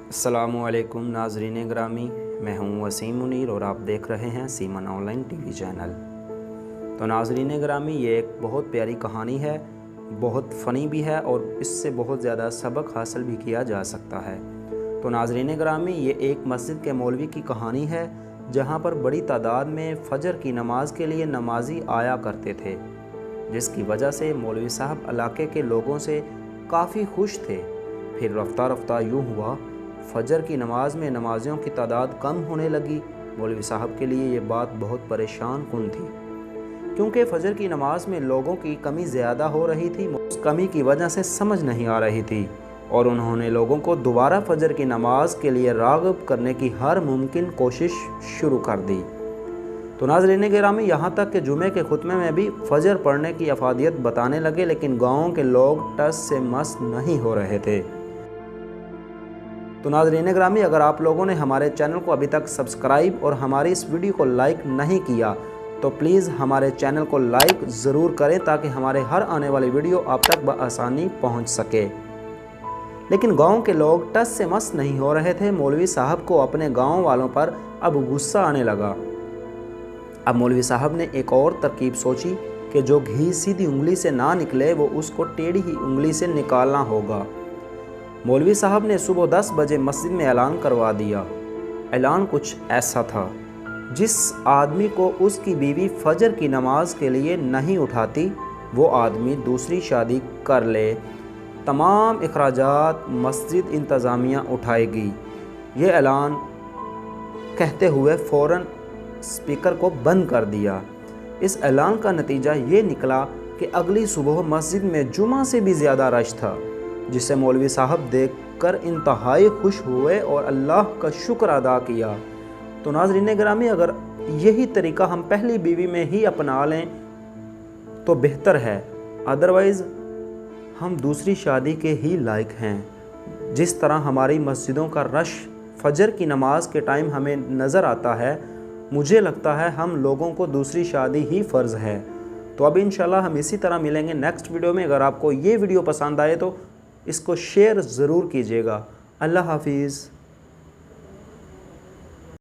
अस्सलामुअलैकुम नाज़रीन ग्रामी, मैं हूं वसीम मुनीर और आप देख रहे हैं सीमन ऑनलाइन टीवी चैनल। तो नाज़रीन ग्रामी, ये एक बहुत प्यारी कहानी है, बहुत फ़नी भी है और इससे बहुत ज़्यादा सबक हासिल भी किया जा सकता है। तो नाज़रीन ग्रामी, ये एक मस्जिद के मौलवी की कहानी है जहां पर बड़ी तादाद में फ़जर की नमाज के लिए नमाजी आया करते थे, जिसकी वजह से मौलवी साहब इलाके के लोगों से काफ़ी खुश थे। फिर रफ्ता रफ्ता यूँ हुआ, फ़जर की नमाज में नमाजियों की तादाद कम होने लगी। मौलवी साहब के लिए ये बात बहुत परेशान कुन थी, क्योंकि फ़जर की नमाज में लोगों की कमी ज़्यादा हो रही थी। उस कमी की वजह से समझ नहीं आ रही थी और उन्होंने लोगों को दोबारा फ़जर की नमाज के लिए राग़िब करने की हर मुमकिन कोशिश शुरू कर दी। तो नाज़रीन गिरामी, यहाँ तक कि जुमे के खुतबे में भी फ़जर पढ़ने की अफादियत बताने लगे, लेकिन गाँव के लोग टस से मस नहीं हो रहे थे। तो नाज़रीन गिरामी, अगर आप लोगों ने हमारे चैनल को अभी तक सब्सक्राइब और हमारी इस वीडियो को लाइक नहीं किया तो प्लीज़ हमारे चैनल को लाइक ज़रूर करें, ताकि हमारे हर आने वाली वीडियो आप तक बआसानी पहुंच सके। लेकिन गांव के लोग टस से मस नहीं हो रहे थे। मौलवी साहब को अपने गांव वालों पर अब गुस्सा आने लगा। अब मौलवी साहब ने एक और तरकीब सोची कि जो घी सीधी उंगली से ना निकले वो उसको टेढ़ी ही उंगली से निकालना होगा। मौलवी साहब ने सुबह 10 बजे मस्जिद में ऐलान करवा दिया। ऐलान कुछ ऐसा था, जिस आदमी को उसकी बीवी फ़जर की नमाज के लिए नहीं उठाती, वो आदमी दूसरी शादी कर ले। तमाम अखराजात मस्जिद इंतज़ामिया उठाएगी। ये ऐलान कहते हुए फ़ौरन स्पीकर को बंद कर दिया। इस ऐलान का नतीजा ये निकला कि अगली सुबह मस्जिद में जुमा से भी ज़्यादा रश था, जिसे मौलवी साहब देखकर इंतहाई खुश हुए और अल्लाह का शुक्र अदा किया। तो नाज़रीन गिरामी, अगर यही तरीका हम पहली बीवी में ही अपना लें तो बेहतर है, अदरवाइज़ हम दूसरी शादी के ही लायक हैं। जिस तरह हमारी मस्जिदों का रश फ़जर की नमाज के टाइम हमें नज़र आता है, मुझे लगता है हम लोगों को दूसरी शादी ही फ़र्ज़ है। तो अब इंशाल्लाह हम इसी तरह मिलेंगे नेक्स्ट वीडियो में। अगर आपको ये वीडियो पसंद आए तो इसको शेयर ज़रूर कीजिएगा। अल्लाह हाफिज़।